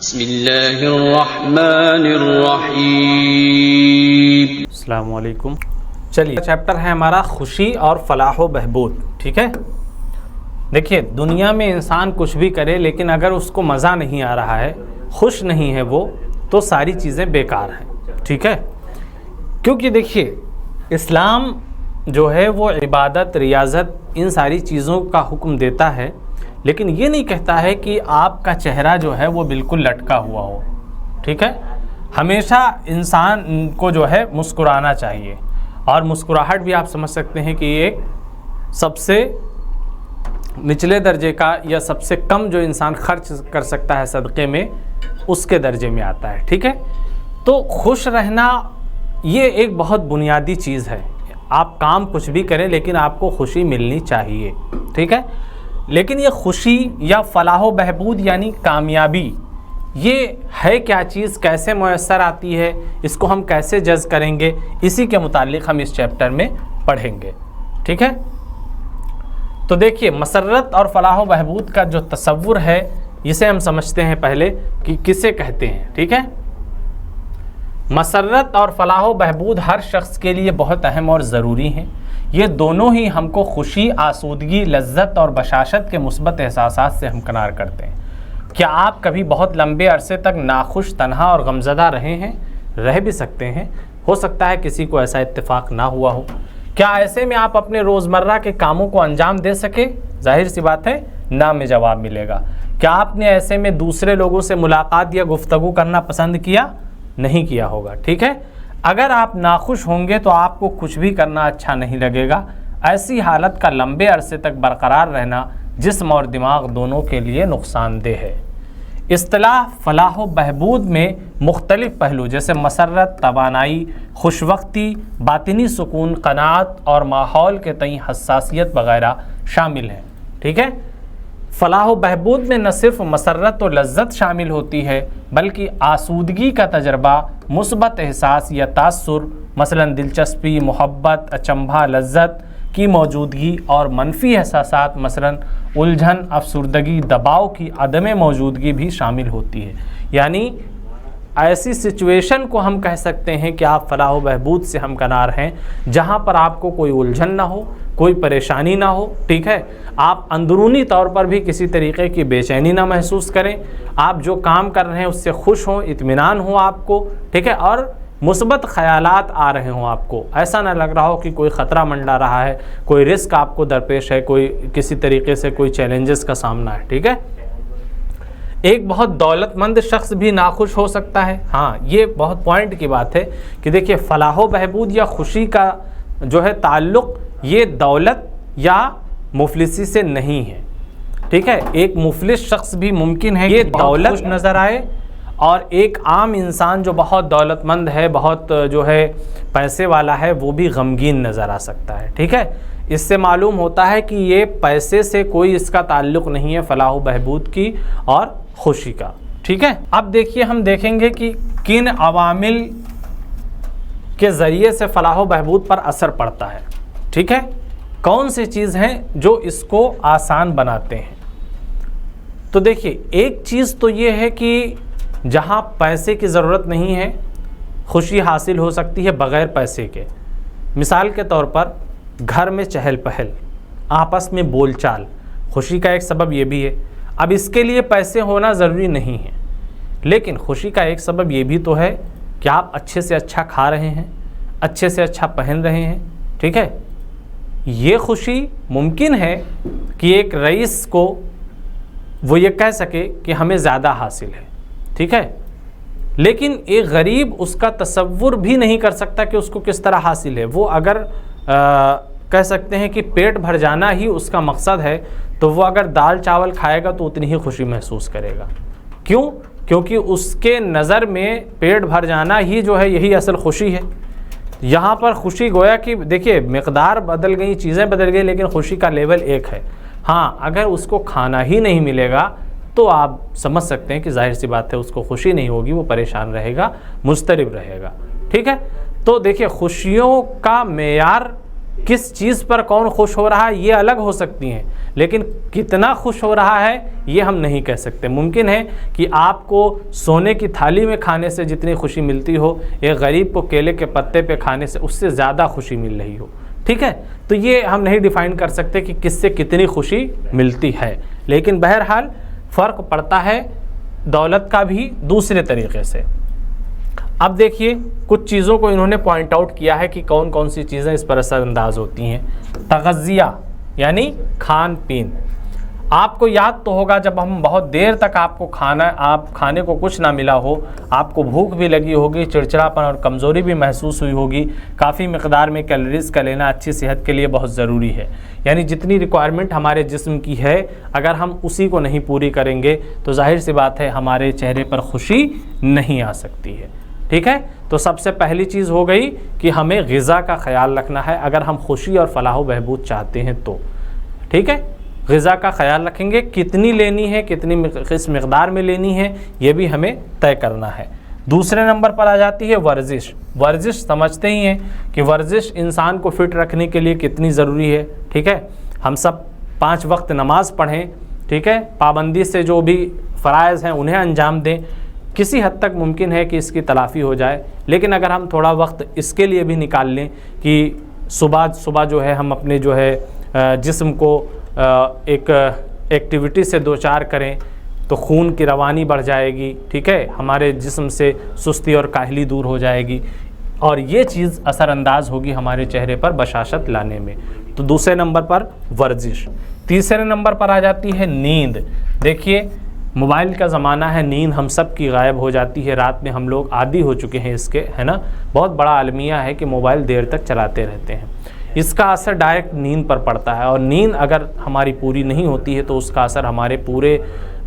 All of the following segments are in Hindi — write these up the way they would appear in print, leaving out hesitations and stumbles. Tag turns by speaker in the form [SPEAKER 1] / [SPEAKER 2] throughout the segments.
[SPEAKER 1] बिस्मिल्लाहिर्रहमानिर्रहीम।
[SPEAKER 2] अस्सलाम वालेकुम। चलिए, चैप्टर है हमारा खुशी और फलाह व बहबूद। ठीक है, देखिए दुनिया में इंसान कुछ भी करे लेकिन अगर उसको मज़ा नहीं आ रहा है, खुश नहीं है वो, तो सारी चीज़ें बेकार हैं। ठीक है, क्योंकि देखिए इस्लाम जो है वो इबादत, रियाज़त, इन सारी चीज़ों का हुक्म देता है, लेकिन ये नहीं कहता है कि आपका चेहरा जो है वो बिल्कुल लटका हुआ हो। ठीक है, हमेशा इंसान को जो है मुस्कुराना चाहिए, और मुस्कुराहट भी आप समझ सकते हैं कि एक सबसे निचले दर्जे का या सबसे कम जो इंसान खर्च कर सकता है सदक़े में, उसके दर्जे में आता है। ठीक है, तो खुश रहना ये एक बहुत बुनियादी चीज़ है। आप काम कुछ भी करें लेकिन आपको खुशी मिलनी चाहिए। ठीक है, लेकिन ये खुशी या फलाह बहबूद यानी कामयाबी, ये है क्या चीज़, कैसे मुयस्सर आती है, इसको हम कैसे जज करेंगे, इसी के मुतालिक हम इस चैप्टर में पढ़ेंगे। ठीक है, तो देखिए मसर्रत और फलाह बहबूद का जो तसव्वुर है, इसे हम समझते हैं पहले कि किसे कहते हैं। ठीक है, मसर्रत और फलाह बहबूद हर शख्स के लिए बहुत अहम और ज़रूरी हैं। ये दोनों ही हमको खुशी, आसूदगी, लज्जत और बशाशत के मुस्बत एहसासात से हमकनार करते हैं। क्या आप कभी बहुत लंबे अरसे तक नाखुश, तन्हा और गमज़दा रहे हैं? रह भी सकते हैं, हो सकता है किसी को ऐसा इत्तेफाक ना हुआ हो। क्या ऐसे में आप अपने रोज़मर्रा के कामों को अंजाम दे सके? जाहिर सी बात है ना में जवाब मिलेगा। क्या आपने ऐसे में दूसरे लोगों से मुलाकात या गुफ्तगू करना पसंद किया? नहीं किया होगा। ठीक है, अगर आप नाखुश होंगे तो आपको कुछ भी करना अच्छा नहीं लगेगा। ऐसी हालत का लंबे अरसे तक बरकरार रहना जिस्म और दिमाग दोनों के लिए नुकसानदेह है। इस्तिलाह फलाह बहबूद में मुख्तलिफ पहलू जैसे मसर्रत, तवानाई, खुशवक्ती, बातिनी सुकून, क़नाअत और माहौल के तई हसासियत वगैरह शामिल हैं। ठीक है, फलाह बहबूद में न सिर्फ मसर्रत और लज्जत शामिल होती है, बल्कि आसूदगी का तजर्बा, मुस्बत एहसास या तासुर, मसलन दिलचस्पी, मोहब्बत, अचंभा, लज्जत की मौजूदगी, और मनफी एहसासात मसलन उलझन, अफसुर्दगी, दबाव की अदम मौजूदगी भी शामिल होती है। यानी ऐसी सिचुएशन को हम कह सकते हैं कि आप फलाह व बहबूद से हमकनार हैं, जहाँ पर आपको कोई उलझन ना हो, कोई परेशानी ना हो। ठीक है, आप अंदरूनी तौर पर भी किसी तरीक़े की बेचैनी ना महसूस करें, आप जो काम कर रहे हैं उससे खुश हों, इत्मीनान हो आपको। ठीक है, और मुस्बत ख़यालात आ रहे हों आपको, ऐसा ना लग रहा हो कि कोई ख़तरा मंडरा रहा है, कोई रिस्क आपको दरपेश है, कोई किसी तरीके से कोई चैलेंजेस का सामना है। ठीक है, एक बहुत दौलतमंद शख्स भी नाखुश हो सकता है। हाँ, ये बहुत पॉइंट की बात है कि देखिए फलाह बहबूद या खुशी का जो है ताल्लुक़ ये दौलत या मुफलिसी से नहीं है। ठीक है, एक मुफलिस शख्स भी मुमकिन है ये दौलत नज़र आए, और एक आम इंसान जो बहुत दौलतमंद है, बहुत जो है पैसे वाला है, वो भी गमगीन नज़र आ सकता है। ठीक है, इससे मालूम होता है कि ये पैसे से कोई इसका ताल्लुक़ नहीं है, फलाह बहबूद की और खुशी का। ठीक है, अब देखिए हम देखेंगे कि किन अवामिल के ज़रिए से फलाह बहबूद पर असर पड़ता है। ठीक है, कौन सी चीज़ हैं जो इसको आसान बनाते हैं। तो देखिए एक चीज़ तो ये है कि जहाँ पैसे की ज़रूरत नहीं है, खुशी हासिल हो सकती है बग़ैर पैसे के। मिसाल के तौर पर घर में चहल पहल, आपस में बोलचाल, खुशी का एक सबब ये भी है। अब इसके लिए पैसे होना ज़रूरी नहीं है, लेकिन खुशी का एक सबब ये भी तो है कि आप अच्छे से अच्छा खा रहे हैं, अच्छे से अच्छा पहन रहे हैं। ठीक है, ये खुशी मुमकिन है कि एक रईस को वो ये कह सके कि हमें ज़्यादा हासिल है। ठीक है, लेकिन एक गरीब उसका तसव्वुर भी नहीं कर सकता कि उसको किस तरह हासिल है। वो अगर कह सकते हैं कि पेट भर जाना ही उसका मकसद है, तो वो अगर दाल चावल खाएगा तो उतनी ही खुशी महसूस करेगा। क्यों? क्योंकि उसके नज़र में पेट भर जाना ही जो है यही असल खुशी है। यहाँ पर खुशी गोया कि देखिए मिक़दार बदल गई, चीज़ें बदल गई, लेकिन खुशी का लेवल एक है। हाँ, अगर उसको खाना ही नहीं मिलेगा तो आप समझ सकते हैं कि जाहिर सी बात है उसको खुशी नहीं होगी, वो परेशान रहेगा, मुस्तरिब रहेगा। ठीक है, तो देखिए खुशियों का मेयार किस चीज़ पर कौन खुश हो रहा है ये अलग हो सकती हैं, लेकिन कितना खुश हो रहा है ये हम नहीं कह सकते। मुमकिन है कि आपको सोने की थाली में खाने से जितनी खुशी मिलती हो, एक गरीब को केले के पत्ते पे खाने से उससे ज़्यादा खुशी मिल रही हो। ठीक है, तो ये हम नहीं डिफ़ाइन कर सकते कि किससे कितनी खुशी मिलती है, लेकिन बहरहाल फ़र्क पड़ता है दौलत का भी दूसरे तरीक़े से। अब देखिए कुछ चीज़ों को इन्होंने पॉइंट आउट किया है कि कौन कौन सी चीज़ें इस पर असरअंदाज होती हैं। तग़ज़िया यानी खान पीन। आपको याद तो होगा जब हम बहुत देर तक आपको खाने को कुछ ना मिला हो, आपको भूख भी लगी होगी, चिड़चिड़ापन और कमज़ोरी भी महसूस हुई होगी, काफ़ी मिक़दार में कैलोरीज़ का लेना अच्छी सेहत के लिए बहुत ज़रूरी है। यानी जितनी रिक्वायरमेंट हमारे जिस्म की है अगर हम उसी को नहीं पूरी करेंगे तो जाहिर सी बात है हमारे चेहरे पर खुशी नहीं आ सकती है। ठीक है, तो सबसे पहली चीज़ हो गई कि हमें ग़िज़ा का ख्याल रखना है अगर हम खुशी और फलाह बहबूद चाहते हैं तो। ठीक है, ग़िज़ा का ख्याल रखेंगे, कितनी लेनी है, किस मिक़दार में लेनी है ये भी हमें तय करना है। दूसरे नंबर पर आ जाती है वर्जिश। वर्जिश समझते ही हैं कि वर्जिश इंसान को फ़िट रखने के लिए कितनी ज़रूरी है। ठीक है, हम सब 5 वक्त नमाज़ पढ़ें, ठीक है, पाबंदी से जो भी फ़राइज़ हैं उन्हें अंजाम दें। किसी हद तक मुमकिन है कि इसकी तलाफ़ी हो जाए, लेकिन अगर हम थोड़ा वक्त इसके लिए भी निकाल लें कि सुबह जो है हम अपने जो है जिस्म को एक एक्टिविटी से दो चार करें तो खून की रवानी बढ़ जाएगी। ठीक है, हमारे जिस्म से सुस्ती और काहली दूर हो जाएगी और ये चीज़ असरअंदाज होगी हमारे चेहरे पर बशाशत लाने में। तो दूसरे नंबर पर वर्जिश। तीसरे नंबर पर आ जाती है नींद। देखिए मोबाइल का ज़माना है, नींद हम सब की गायब हो जाती है। रात में हम लोग आदी हो चुके हैं इसके, है ना। बहुत बड़ा अलमिया है कि मोबाइल देर तक चलाते रहते हैं। इसका असर डायरेक्ट नींद पर पड़ता है और नींद अगर हमारी पूरी नहीं होती है तो उसका असर हमारे पूरे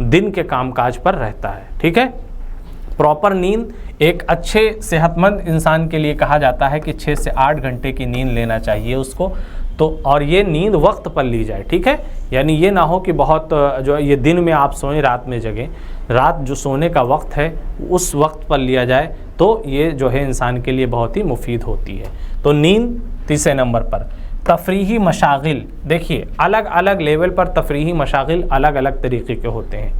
[SPEAKER 2] दिन के कामकाज पर रहता है। ठीक है, प्रॉपर नींद एक अच्छे सेहतमंद इंसान के लिए कहा जाता है कि 6 से 8 घंटे की नींद लेना चाहिए उसको। तो और ये नींद वक्त पर ली जाए। ठीक है, यानी ये ना हो कि बहुत जो ये दिन में आप सोएं रात में जगें। रात जो सोने का वक्त है उस वक्त पर लिया जाए तो ये जो है इंसान के लिए बहुत ही मुफीद होती है। तो नींद तीसरे नंबर पर। तफरीही मशागिल। देखिए अलग अलग लेवल पर तफरीही मशागिल अलग अलग तरीके के होते हैं।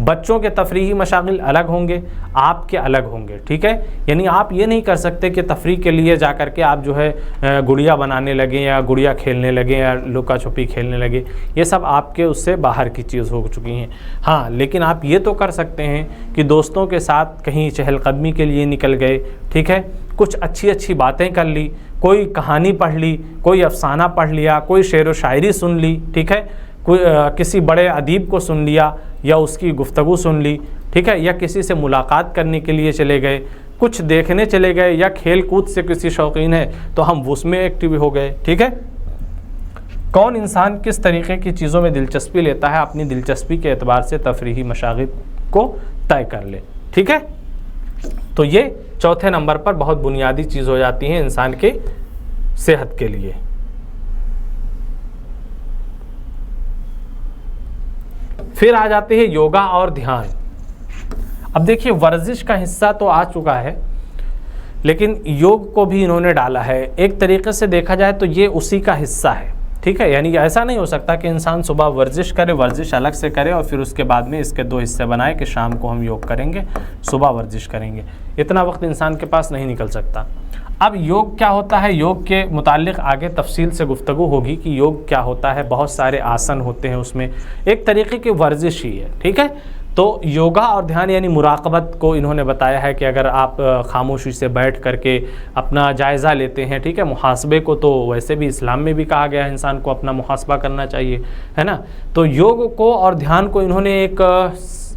[SPEAKER 2] बच्चों के तफरीही मशागिल अलग होंगे, आपके अलग होंगे। ठीक है, यानी आप ये नहीं कर सकते कि तफरीह के लिए जा कर के आप जो है गुड़िया बनाने लगे या गुड़िया खेलने लगे या लुका छुपी खेलने लगे। ये सब आपके उससे बाहर की चीज़ हो चुकी हैं। हाँ, लेकिन आप ये तो कर सकते हैं कि दोस्तों के साथ कहीं चहलकदमी के लिए निकल गए। ठीक है, कुछ अच्छी अच्छी बातें कर ली, कोई कहानी पढ़ ली, कोई अफसाना पढ़ लिया, कोई शेर व शायरी सुन ली। ठीक है, कोई किसी बड़े अदीब को सुन लिया या उसकी गुफ्तगू सुन ली। ठीक है, या किसी से मुलाकात करने के लिए चले गए, कुछ देखने चले गए या खेल कूद से किसी शौकीन है तो हम उसमें एक्टिव हो गए। ठीक है, कौन इंसान किस तरीके की चीज़ों में दिलचस्पी लेता है अपनी दिलचस्पी के एतबार से तफरीही मशागिल को तय कर ले। ठीक है, तो ये चौथे नंबर पर बहुत बुनियादी चीज़ हो जाती है इंसान के सेहत के लिए। फिर आ जाते हैं योगा और ध्यान। अब देखिए वर्जिश का हिस्सा तो आ चुका है, लेकिन योग को भी इन्होंने डाला है। एक तरीके से देखा जाए तो ये उसी का हिस्सा है। ठीक है, यानी ऐसा नहीं हो सकता कि इंसान सुबह वर्जिश करे, वर्जिश अलग से करे और फिर उसके बाद में इसके 2 हिस्से बनाए कि शाम को हम योग करेंगे, सुबह वर्जिश करेंगे। इतना वक्त इंसान के पास नहीं निकल सकता। अब योग क्या होता है, योग के मुताल्लिक़ आगे तफसील से गुफ्तगू होगी कि योग क्या होता है। बहुत सारे आसन होते हैं उसमें, एक तरीके की वर्जिश ही है। ठीक है, तो योगा और ध्यान यानी मुराक़बत को इन्होंने बताया है कि अगर आप खामोशी से बैठ करके अपना जायज़ा लेते हैं। ठीक है, मुहासबे को तो वैसे भी इस्लाम में भी कहा गया है इंसान को अपना मुहासबा करना चाहिए, है ना। तो योग को और ध्यान को इन्होंने एक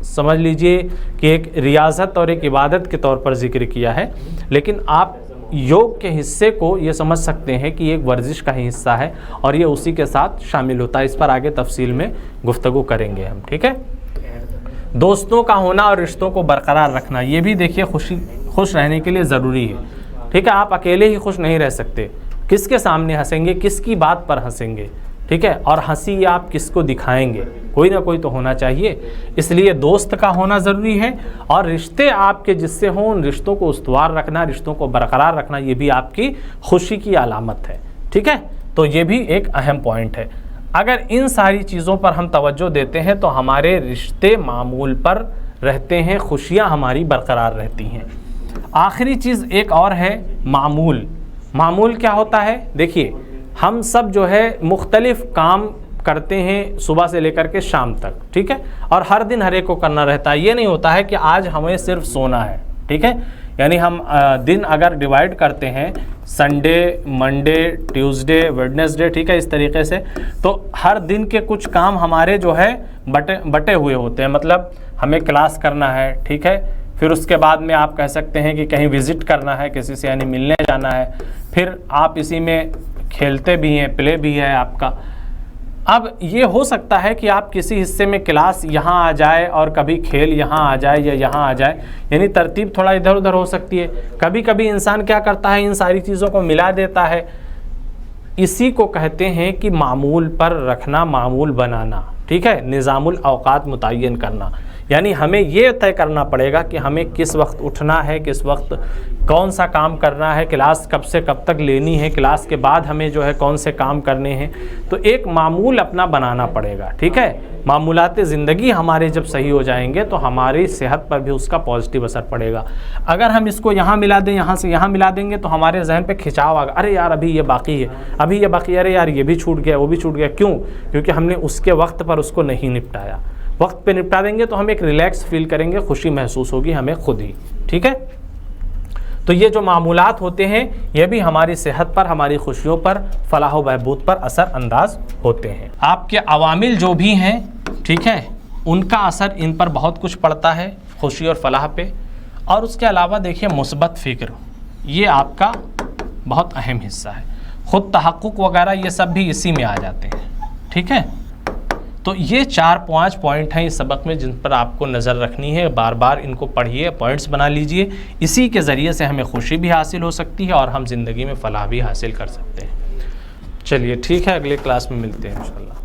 [SPEAKER 2] समझ लीजिए कि एक रियाज़त और एक इबादत के तौर पर ज़िक्र किया है, लेकिन आप योग के हिस्से को ये समझ सकते हैं कि एक वर्जिश का ही हिस्सा है और ये उसी के साथ शामिल होता है। इस पर आगे तफसील में गुफ्तगू करेंगे हम। ठीक है, दोस्तों का होना और रिश्तों को बरकरार रखना, ये भी देखिए खुश रहने के लिए ज़रूरी है। ठीक है, आप अकेले ही खुश नहीं रह सकते। किसके सामने हंसेंगे, किसकी बात पर हंसेंगे। ठीक है, और हंसी आप किसको दिखाएंगे, कोई ना कोई तो होना चाहिए। इसलिए दोस्त का होना ज़रूरी है और रिश्ते आपके जिससे हों उन रिश्तों को उस्तवार रखना, रिश्तों को बरकरार रखना, ये भी आपकी खुशी की अलामत है। ठीक है, तो ये भी एक अहम पॉइंट है। अगर इन सारी चीज़ों पर हम तवज्जो देते हैं तो हमारे रिश्ते मामूल पर रहते हैं, खुशियाँ हमारी बरकरार रहती हैं। आखिरी चीज़ एक और है मामूल। मामूल क्या होता है? देखिए, हम सब जो है मुख्तलिफ़ काम करते हैं सुबह से लेकर के शाम तक, ठीक है, और हर दिन हर एक को करना रहता है। ये नहीं होता है कि आज हमें सिर्फ सोना है, ठीक है, यानी हम दिन अगर डिवाइड करते हैं संडे, मंडे, ट्यूसडे, वेडनेसडे, ठीक है, इस तरीके से, तो हर दिन के कुछ काम हमारे जो है बटे हुए होते हैं। मतलब हमें क्लास करना है, ठीक है, फिर उसके बाद में आप कह सकते हैं कि कहीं विज़िट करना है किसी से, यानी मिलने जाना है, फिर आप इसी में खेलते भी हैं, प्ले भी है आपका। अब ये हो सकता है कि आप किसी हिस्से में क्लास यहाँ आ जाए और कभी खेल यहाँ आ जाए या यहाँ आ जाए, यानी तरतीब थोड़ा इधर उधर हो सकती है। कभी कभी इंसान क्या करता है, इन सारी चीज़ों को मिला देता है। इसी को कहते हैं कि मामूल पर रखना, मामूल बनाना, ठीक है, निज़ामुल औकात मुतय्यन करना। यानी हमें ये तय करना पड़ेगा कि हमें किस वक्त उठना है, किस वक्त कौन सा काम करना है, क्लास कब से कब तक लेनी है, क्लास के बाद हमें जो है कौन से काम करने हैं। तो एक मामूल अपना बनाना पड़ेगा, ठीक है। मामूलाते ज़िंदगी हमारे जब सही हो जाएंगे तो हमारी सेहत पर भी उसका पॉजिटिव असर पड़ेगा। अगर हम इसको यहाँ मिला दें, यहाँ से यहाँ मिला देंगे, तो हमारे जहन पे खिंचाव आएगा, अरे यार अभी ये बाकी है, अभी ये बाकी, अरे यार ये भी छूट गया, वो भी छूट गया। क्यों? क्योंकि हमने उसके वक्त पर उसको नहीं निपटाया। वक्त पे निपटा देंगे तो हम एक रिलैक्स फील करेंगे, खुशी महसूस होगी हमें खुद ही, ठीक है। तो ये जो मामूलात होते हैं ये भी हमारी सेहत पर, हमारी खुशियों पर, फलाह व बहबूद पर असर अंदाज होते हैं। आपके अवामिल जो भी हैं, ठीक है, उनका असर इन पर बहुत कुछ पड़ता है, खुशी और फलाह पे। और उसके अलावा देखिए मुस्बत फ़िक्र, ये आपका बहुत अहम हिस्सा है। ख़ुद तहक़्क़ुक़ वगैरह ये सब भी इसी में आ जाते हैं, ठीक है। तो ये 4-5 पॉइंट हैं इस सबक में जिन पर आपको नज़र रखनी है। बार बार इनको पढ़िए, पॉइंट्स बना लीजिए। इसी के ज़रिए से हमें खुशी भी हासिल हो सकती है और हम ज़िंदगी में फ़लाह भी हासिल कर सकते हैं। चलिए ठीक है, अगले क्लास में मिलते हैं इंशाअल्लाह।